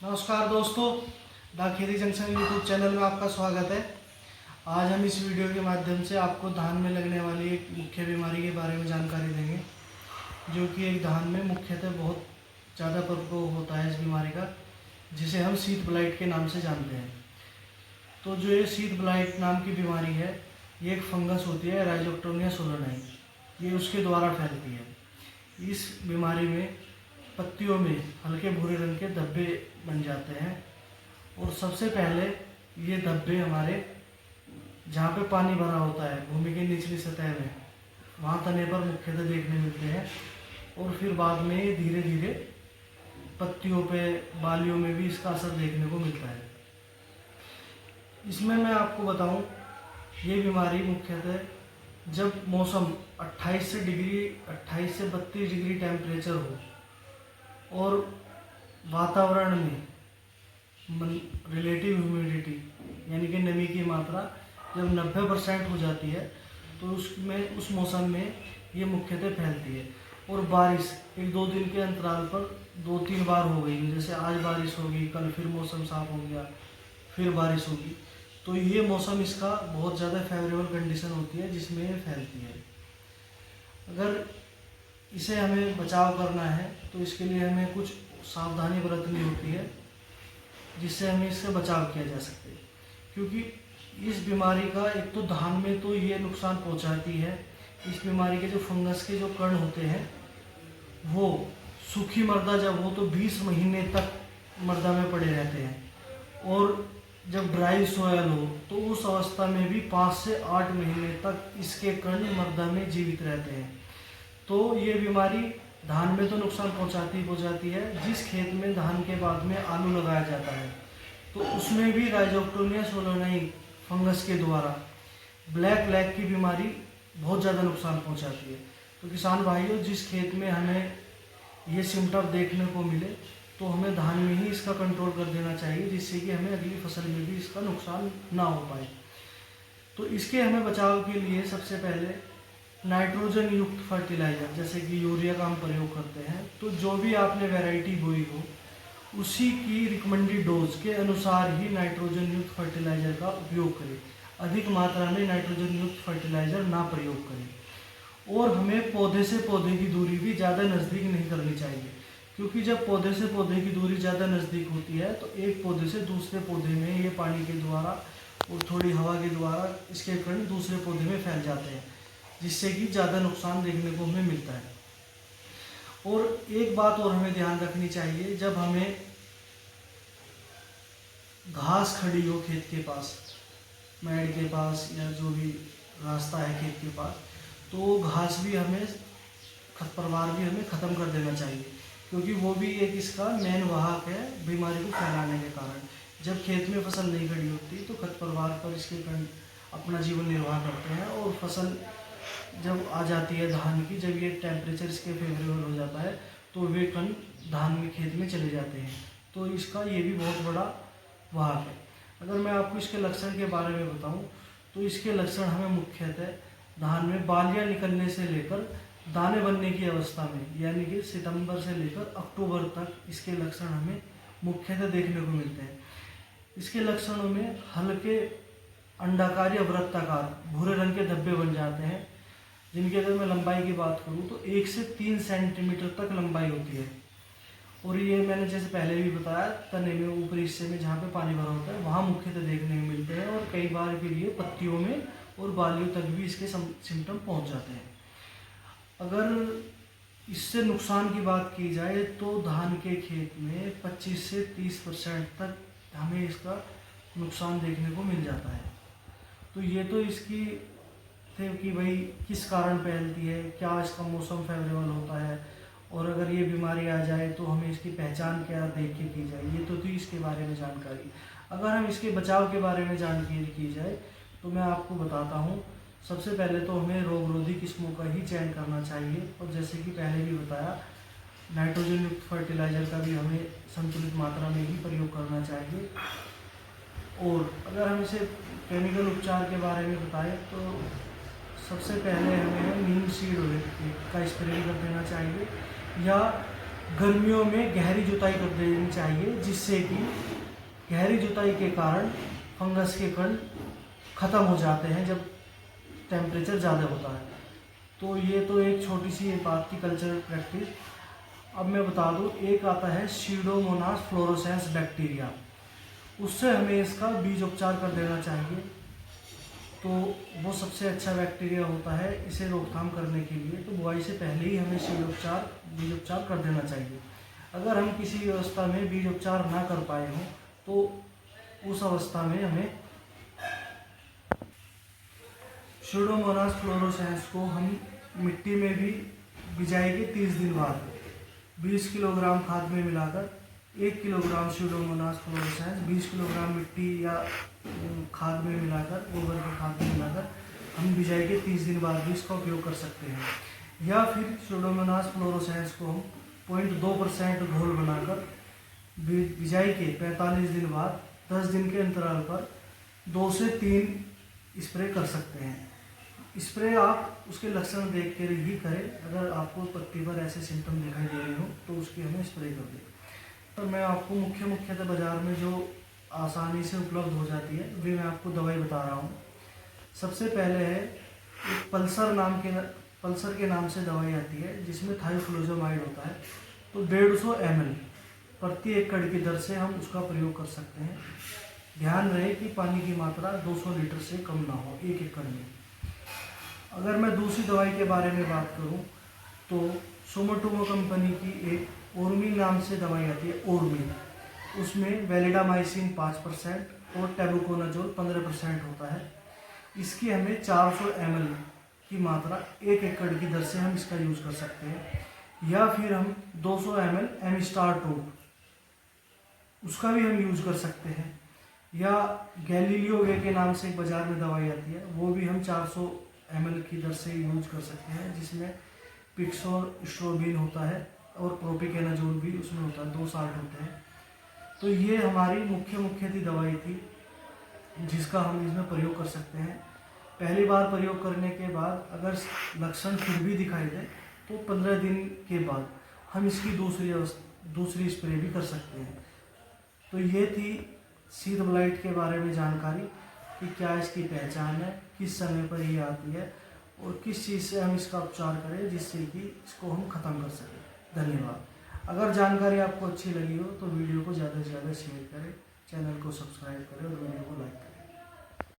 नमस्कार दोस्तों, द खेती जंक्शन यूट्यूब चैनल में आपका स्वागत है। आज हम इस वीडियो के माध्यम से आपको धान में लगने वाली एक मुख्य बीमारी के बारे में जानकारी देंगे, जो कि एक धान में मुख्यतः बहुत ज़्यादा प्रकोप होता है इस बीमारी का, जिसे हम शीत ब्लाइट के नाम से जानते हैं। तो जो ये शीत ब्लाइट नाम की बीमारी है, ये एक फंगस होती है, राइजोक्टोनिया सोलोनाई, ये उसके द्वारा फैलती है। इस बीमारी में पत्तियों में हल्के भूरे रंग के धब्बे बन जाते हैं और सबसे पहले ये धब्बे हमारे जहाँ पे पानी भरा होता है भूमि की निचली सतह में, वहाँ तने पर मुख्यतः देखने मिलते हैं और फिर बाद में ये धीरे धीरे पत्तियों पे, बालियों में भी इसका असर देखने को मिलता है। इसमें मैं आपको बताऊं, ये बीमारी मुख्यतः जब मौसम 28 से 32 डिग्री टेम्परेचर हो और वातावरण में रिलेटिव ह्यूमिडिटी यानी कि नमी की मात्रा जब 90% हो जाती है, तो उस मौसम में ये मुख्यतः फैलती है। और बारिश 1-2 दिन के अंतराल पर 2-3 बार हो गई, जैसे आज बारिश होगी, कल फिर मौसम साफ हो गया, फिर बारिश होगी, तो ये मौसम इसका बहुत ज़्यादा फेवरेबल कंडीशन होती है जिसमें ये फैलती है। अगर इसे हमें बचाव करना है तो इसके लिए हमें कुछ सावधानी बरतनी होती है, जिससे हमें इससे बचाव किया जा सके। क्योंकि इस बीमारी का एक तो धान में तो ये नुकसान पहुंचाती है, इस बीमारी के जो फंगस के जो कण होते हैं वो सूखी मृदा जब हो तो 20 महीने तक मृदा में पड़े रहते हैं, और जब ड्राई सोयल हो तो उस अवस्था में भी 5 से 8 महीने तक इसके कण मृदा में जीवित रहते हैं। तो ये बीमारी धान में तो नुकसान पहुंचाती है। जिस खेत में धान के बाद में आलू लगाया जाता है तो उसमें भी राइजोक्टोनिया सोलोनाई फंगस के द्वारा ब्लैक लैग की बीमारी बहुत ज़्यादा नुकसान पहुंचाती है। तो किसान भाइयों, जिस खेत में हमें ये सिम्टम देखने को मिले तो हमें धान में ही इसका कंट्रोल कर देना चाहिए, जिससे कि हमें अगली फसल में भी इसका नुकसान ना हो पाए। तो इसके हमें बचाव के लिए सबसे पहले नाइट्रोजन युक्त फर्टिलाइज़र जैसे कि यूरिया का हम प्रयोग करते हैं। तो जो भी आपने वैरायटी बोई हो उसी की रिकमेंडेड डोज के अनुसार ही नाइट्रोजन युक्त फर्टिलाइज़र का उपयोग करें। अधिक मात्रा में नाइट्रोजन युक्त फर्टिलाइज़र ना प्रयोग करें। और हमें पौधे से पौधे की दूरी भी ज़्यादा नज़दीक नहीं करनी चाहिए, क्योंकि जब पौधे से पौधे की दूरी ज़्यादा नज़दीक होती है तो एक पौधे से दूसरे पौधे में ये पानी के द्वारा और थोड़ी हवा के द्वारा इसके कण दूसरे पौधे में फैल जाते हैं, जिससे कि ज़्यादा नुकसान देखने को हमें मिलता है। और एक बात और हमें ध्यान रखनी चाहिए, जब हमें घास खड़ी हो खेत के पास, मैड के पास या जो भी रास्ता है खेत के पास, तो घास भी हमें, खरपतवार भी हमें ख़त्म कर देना चाहिए, क्योंकि वो भी एक इसका मेन वाहक है बीमारी को फैलाने के कारण। जब खेत में फसल नहीं खड़ी होती तो खरपतवार पर इसके कण अपना जीवन निर्वाह करते हैं, और फसल जब आ जाती है धान की, जब ये टेम्परेचर इसके फेवरेबल हो जाता है तो वे कण धान में खेत में चले जाते हैं। तो इसका ये भी बहुत बड़ा वाहक है। अगर मैं आपको इसके लक्षण के बारे में बताऊं तो इसके लक्षण हमें मुख्यतः धान में बालियां निकलने से लेकर दाने बनने की अवस्था में, यानी कि सितंबर से लेकर अक्टूबर तक इसके लक्षण हमें मुख्यतः देखने को मिलते हैं। इसके लक्षणों में हल्के अंडाकार या वृत्ताकार भूरे रंग के धब्बे बन जाते हैं, जिनकी अगर मैं लंबाई की बात करूं तो 1 से 3 सेंटीमीटर तक लंबाई होती है। और ये मैंने जैसे पहले भी बताया, तने में ऊपरी हिस्से में जहाँ पे पानी भरा होता है वहाँ मुख्यतः देखने को मिलते हैं, और कई बार के लिए पत्तियों में और बालियों तक भी इसके सिम्टम पहुँच जाते हैं। अगर इससे नुकसान की बात की जाए तो धान के खेत में 25 से 30% तक हमें इसका नुकसान देखने को मिल जाता है। तो ये तो इसकी थे कि भाई किस कारण फैलती है, क्या इसका मौसम फेवरेबल होता है, और अगर ये बीमारी आ जाए तो हमें इसकी पहचान क्या देख के की जाए, ये तो थी इसके बारे में जानकारी। अगर हम इसके बचाव के बारे में जानकारी की जाए तो मैं आपको बताता हूँ। सबसे पहले तो हमें रोगरोधी किस्मों का ही चयन करना चाहिए, और जैसे कि पहले भी बताया, नाइट्रोजन युक्त फर्टिलाइज़र का भी हमें संतुलित मात्रा में ही प्रयोग करना चाहिए। और अगर हम इसे केमिकल उपचार के बारे में बताएं तो सबसे पहले हमें नीम सीड ऑयल का स्प्रे कर देना चाहिए, या गर्मियों में गहरी जुताई कर देनी चाहिए, जिससे कि गहरी जुताई के कारण फंगस के कण ख़त्म हो जाते हैं जब टेम्परेचर ज़्यादा होता है। तो ये तो एक छोटी सी बात की कल्चरल प्रैक्टिस। अब मैं बता दूं, एक आता है सीडोमोनास फ्लोरोसेंस बैक्टीरिया, उससे हमें इसका बीज उपचार कर देना चाहिए। तो वो सबसे अच्छा बैक्टीरिया होता है इसे रोकथाम करने के लिए। तो बुआई से पहले ही हमें बीज उपचार कर देना चाहिए। अगर हम किसी अवस्था में बीज उपचार ना कर पाए हों तो उस अवस्था में हमें सीडोमोनास फ्लोरोसेंस को हम मिट्टी में भी बिजाई के 30 दिन बाद 20 किलोग्राम खाद में मिलाकर 1 किलोग्राम सीडोमोनास फ्लोरोसेंस 20 किलोग्राम मिट्टी या खाद में मिलाकर, गोबर के खाद में मिलाकर हम बिजाई के 30 दिन बाद भी इसका उपयोग कर सकते हैं। या फिर सीडोमोनास फ्लोरोसेंस को हम 0.2% घोल बनाकर बिजाई के 45 दिन बाद 10 दिन के अंतराल पर 2 से 3 स्प्रे कर सकते हैं। स्प्रे आप उसके लक्षण देख कर ही करें। अगर आपको पत्ती पर ऐसे सिम्टम दिखाई दे रहे हो तो उसकी हमें स्प्रे कर दें। तो मैं आपको मुख्यतः बाज़ार में जो आसानी से उपलब्ध हो जाती है वे मैं आपको दवाई बता रहा हूँ। सबसे पहले है एक पल्सर के नाम से दवाई आती है, जिसमें थाइफ्लोजामाइड होता है। तो 150 ml प्रति एकड़ की दर से हम उसका प्रयोग कर सकते हैं। ध्यान रहे कि पानी की मात्रा 200 लीटर से कम ना हो 1 एकड़ में। अगर मैं दूसरी दवाई के बारे में बात करूं तो सुमोटोमो कंपनी की एक ओर्मी नाम से दवाई आती है, ओर्मी। उसमें वैलिडामाइसिन 5% और टेबुकोनाजोल 15% होता है। इसकी हमें 400 ml की मात्रा 1 एकड़ की दर से हम इसका यूज़ कर सकते हैं। या फिर हम 200 ml एमिस्टार टोप उसका भी हम यूज़ कर सकते हैं। या गैलीलियो वे के नाम से एक बाज़ार में दवाई आती है, वो भी हम 400 ml की दर से यूज कर सकते हैं, जिसमें पिक्सोस्ट्रोबिन होता है और प्रोपिकेनाजोल भी उसमें होता है, 2 साल्ट होते हैं। तो ये हमारी मुख्य दवाई थी जिसका हम इसमें प्रयोग कर सकते हैं। पहली बार प्रयोग करने के बाद अगर लक्षण फिर भी दिखाई दे तो 15 दिन के बाद हम इसकी दूसरी स्प्रे भी कर सकते हैं। तो ये थी सीड ब्लाइट के बारे में जानकारी कि क्या इसकी पहचान है, किस समय पर ये आती है और किस चीज़ से हम इसका उपचार करें जिससे कि इसको हम ख़त्म कर सकें। धन्यवाद। अगर जानकारी आपको अच्छी लगी हो तो वीडियो को ज़्यादा से ज़्यादा शेयर करें, चैनल को सब्सक्राइब करें और वीडियो को लाइक करें।